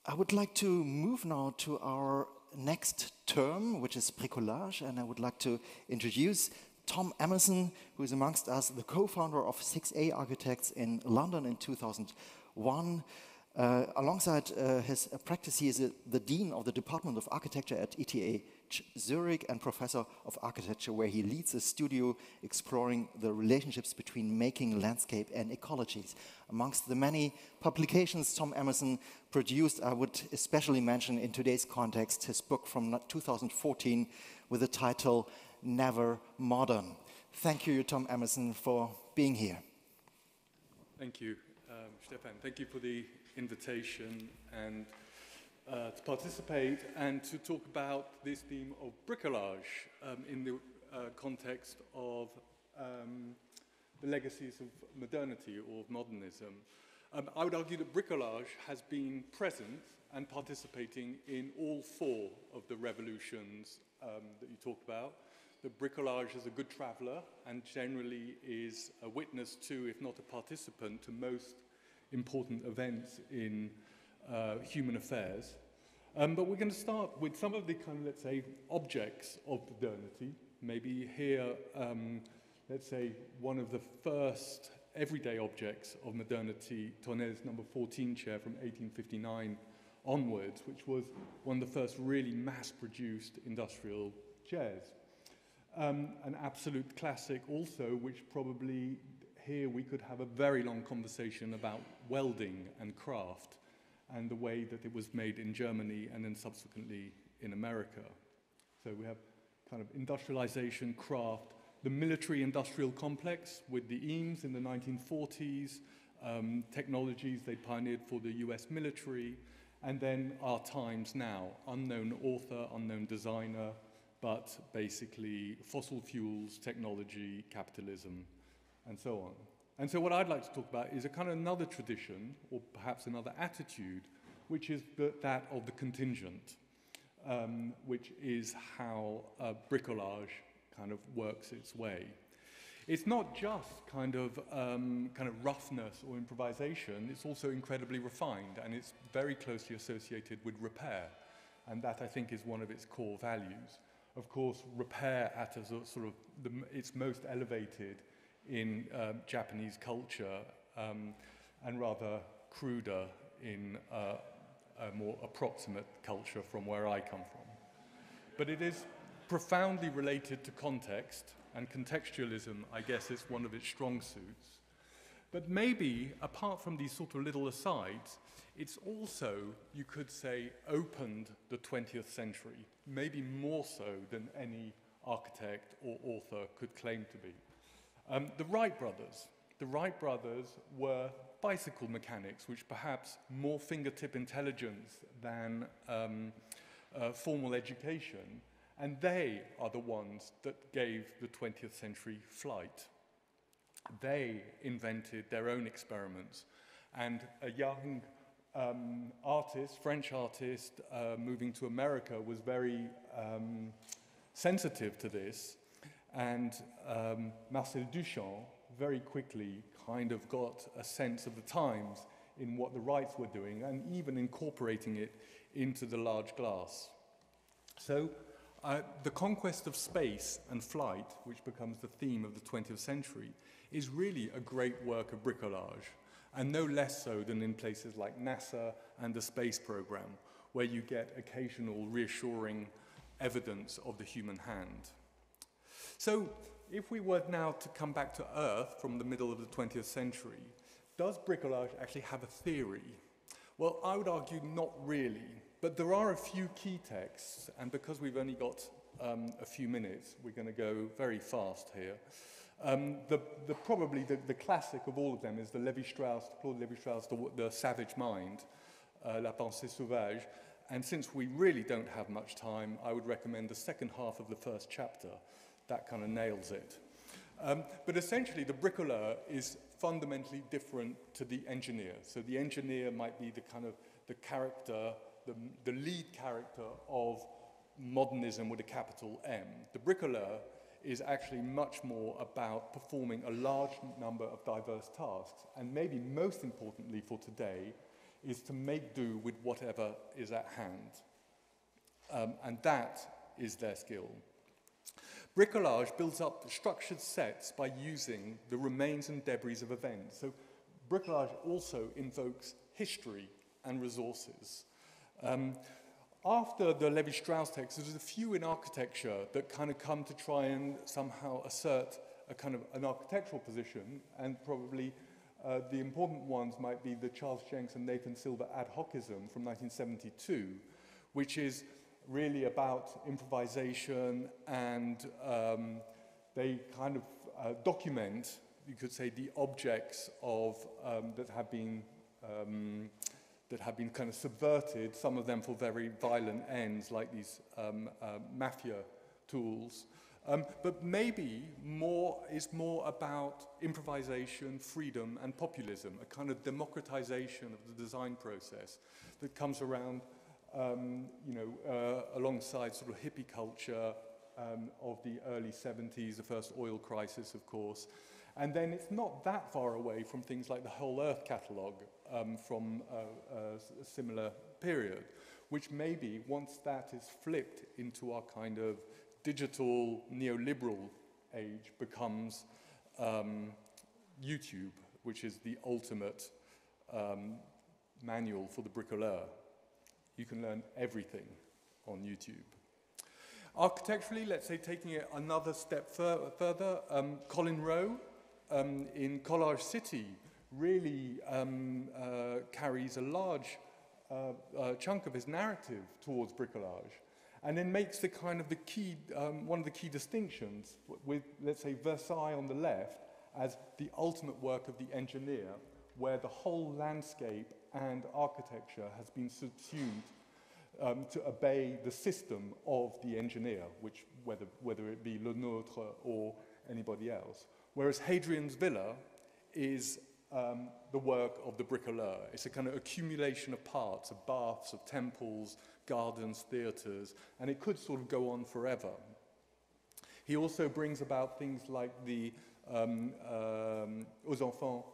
I would like to move now to our next term, which is bricolage, and I would like to introduce Tom Emerson, who is amongst us the co-founder of 6A Architects in London in 2001. Alongside his practice, he is the Dean of the Department of Architecture at ETH Zurich and Professor of Architecture, where he leads a studio exploring the relationships between making, landscape and ecologies. Amongst the many publications Tom Emerson produced, I would especially mention in today's context his book from 2014 with the title Never Modern. Thank you, Tom Emerson, for being here. Thank you, Stefan. Thank you for the invitation and to participate and to talk about this theme of bricolage in the context of the legacies of modernity or of modernism. I would argue that bricolage has been present and participating in all four of the revolutions that you talk about. That bricolage is a good traveller and generally is a witness to, if not a participant, to most important events in human affairs. But we're going to start with some of the kind of, let's say, objects of modernity. Maybe here, let's say, one of the first everyday objects of modernity, Tournel's number 14 chair from 1859 onwards, which was one of the first really mass-produced industrial chairs. An absolute classic also, which probably here we could have a very long conversation about welding and craft and the way that it was made in Germany and then subsequently in America. So we have kind of industrialization, craft, the military-industrial complex with the Eames in the 1940s, technologies they pioneered for the US military, and then our times now, unknown author, unknown designer, but basically fossil fuels, technology, capitalism, and so on. And so what I'd like to talk about is a kind of another tradition, or perhaps another attitude, which is that of the contingent, which is how bricolage kind of works its way. It's not just kind of roughness or improvisation, it's also incredibly refined, and it's very closely associated with repair, and that I think is one of its core values. Of course, repair at a sort of its most elevated in Japanese culture and rather cruder in a more approximate culture from where I come from. But it is profoundly related to context, and contextualism, I guess, is one of its strong suits. But maybe, apart from these sort of little asides, it's also, you could say, opened the 20th century, maybe more so than any architect or author could claim to be. The Wright brothers were bicycle mechanics, which perhaps more fingertip intelligence than formal education, and they are the ones that gave the 20th century flight. They invented their own experiments, and a young artist, French artist, moving to America was very sensitive to this, and Marcel Duchamp very quickly kind of got a sense of the times in what the Wrights were doing, and even incorporating it into the large glass. So the conquest of space and flight, which becomes the theme of the 20th century, is really a great work of bricolage, and no less so than in places like NASA and the space program, where you get occasional reassuring evidence of the human hand. So if we were now to come back to Earth from the middle of the 20th century, does bricolage actually have a theory? Well, I would argue not really, but there are a few key texts, and because we've only got a few minutes, we're going to go very fast here. Probably the classic of all of them is the Claude Lévi-Strauss, the Savage Mind, La Pensée Sauvage, and since we really don't have much time, I would recommend the second half of the first chapter. That kind of nails it. But essentially, the bricoleur is fundamentally different to the engineer. So the engineer might be the kind of the character, the lead character of modernism with a capital M. The bricoleur is actually much more about performing a large number of diverse tasks, and maybe most importantly for today, is to make do with whatever is at hand. And that is their skill. Bricolage builds up structured sets by using the remains and debris of events. So bricolage also invokes history and resources. After the Levi-Strauss text, there's a few in architecture that kind of come to try and somehow assert a kind of an architectural position, and probably the important ones might be the Charles Jenks and Nathan Silver ad hocism from 1972, which is really about improvisation, and they kind of document, you could say, the objects of that have been kind of subverted, some of them for very violent ends, like these mafia tools. But maybe is more about improvisation, freedom, and populism, a kind of democratization of the design process that comes around, alongside sort of hippie culture of the early 70s, the first oil crisis, of course. And then it's not that far away from things like the Whole Earth catalogue from a similar period, which maybe, once that is flipped into our kind of digital neoliberal age, becomes YouTube, which is the ultimate manual for the bricoleur. You can learn everything on YouTube. Architecturally, let's say taking it another step further, Colin Rowe in Collage City really carries a large chunk of his narrative towards bricolage, and then makes the kind of the key, one of the key distinctions with, let's say, Versailles on the left as the ultimate work of the engineer, where the whole landscape and architecture has been subsumed to obey the system of the engineer, which whether it be Le Nôtre or anybody else. Whereas Hadrian's Villa is the work of the bricoleur. It's a kind of accumulation of parts, of baths, of temples, gardens, theatres, and it could sort of go on forever. He also brings about things like the aux enfants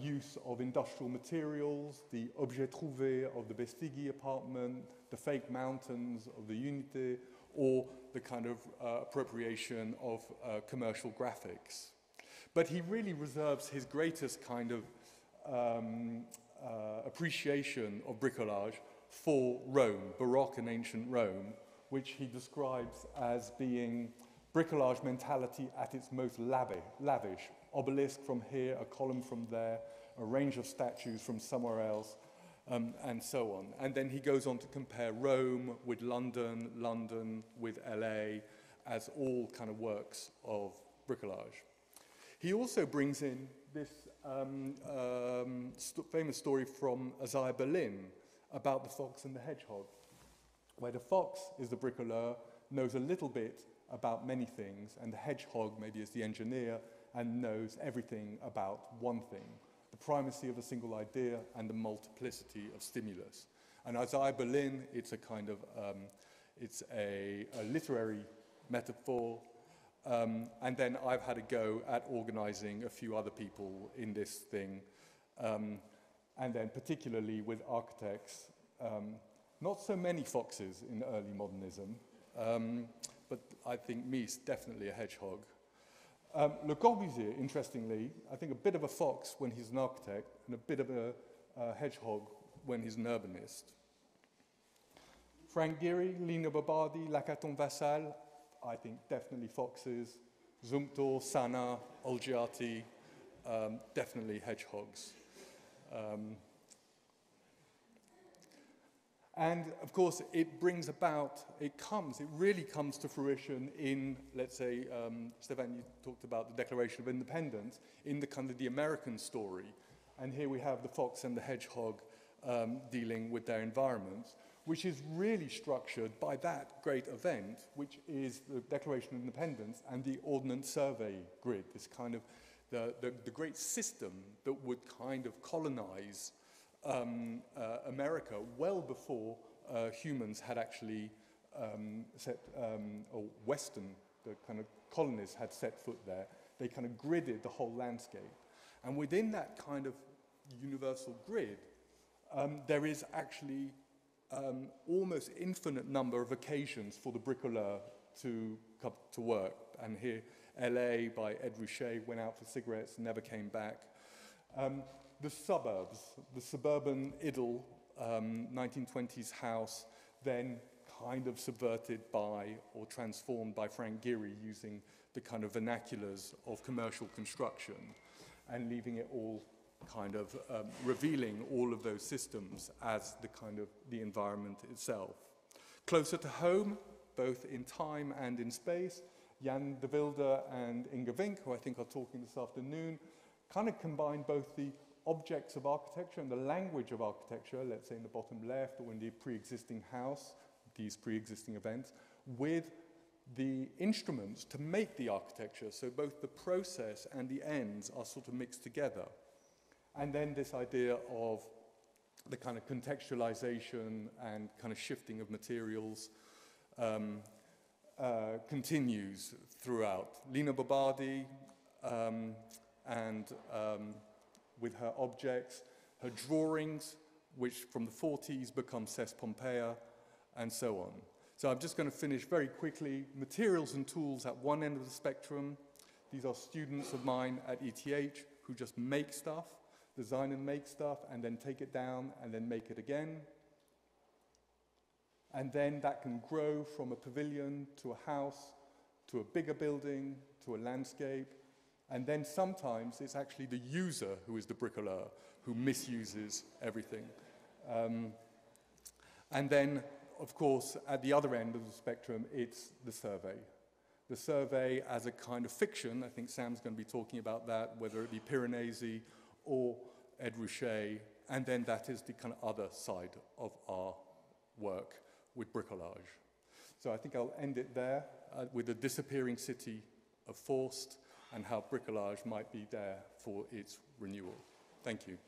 use of industrial materials, the objets trouvés of the Vestigui apartment, the fake mountains of the Unité, or the kind of appropriation of commercial graphics. But he really reserves his greatest kind of appreciation of bricolage for Rome, Baroque and ancient Rome, which he describes as being bricolage mentality at its most lavish. Obelisk from here, a column from there, a range of statues from somewhere else, and so on. And then he goes on to compare Rome with London, London with LA, as all kind of works of bricolage. He also brings in this famous story from Isaiah Berlin about the fox and the hedgehog, where the fox is the bricoleur, knows a little bit about many things, and the hedgehog maybe is the engineer and knows everything about one thing, the primacy of a single idea and the multiplicity of stimulus. And Isaiah Berlin, it's a kind of, it's a literary metaphor. And then I've had a go at organizing a few other people in this thing, and then particularly with architects. Not so many foxes in early modernism, but I think Mies, definitely a hedgehog. Le Corbusier, interestingly, I think a bit of a fox when he's an architect, and a bit of a hedgehog when he's an urbanist. Frank Gehry, Lino Barbardi, Lacaton Vassal, I think definitely foxes. Zumthor, Sana, Olgiati, definitely hedgehogs. And of course, it brings about, it really comes to fruition in, let's say, Stefan, you talked about the Declaration of Independence, in the kind of the American story. And here we have the fox and the hedgehog dealing with their environments, which is really structured by that great event, which is the Declaration of Independence and the Ordnance Survey Grid, this kind of the great system that would kind of colonize America well before humans had actually or Western, the kind of colonists had set foot there. They kind of gridded the whole landscape. And within that kind of universal grid, there is actually almost infinite number of occasions for the bricoleur to come to work. And here, LA by Ed Ruscha, went out for cigarettes, never came back. The suburbs, the suburban idyll, 1920s house, then kind of subverted by or transformed by Frank Gehry using the kind of vernaculars of commercial construction and leaving it all kind of revealing all of those systems as the kind of the environment itself. Closer to home, both in time and in space, Jan de Wilde and Inge Vink, who I think are talking this afternoon, kind of combine both the objects of architecture and the language of architecture, let's say in the bottom left, or in the pre-existing house, these pre-existing events, with the instruments to make the architecture. So both the process and the ends are sort of mixed together. And then this idea of the kind of contextualization and kind of shifting of materials continues throughout. Lina Bo Bardi and with her objects, her drawings, which from the 40s become Cés Pompeia, and so on. So I'm just going to finish very quickly. Materials and tools at one end of the spectrum. These are students of mine at ETH who just make stuff, design and make stuff, and then take it down and then make it again. And then that can grow from a pavilion to a house, to a bigger building, to a landscape. And then sometimes it's actually the user who is the bricoleur, who misuses everything. And then, of course, at the other end of the spectrum, it's the survey. The survey as a kind of fiction. I think Sam's going to be talking about that, whether it be Piranesi or Ed Ruscha. And then that is the kind of other side of our work with bricolage. So I think I'll end it there with the disappearing city of Forst and how bricolage might be there for its renewal. Thank you.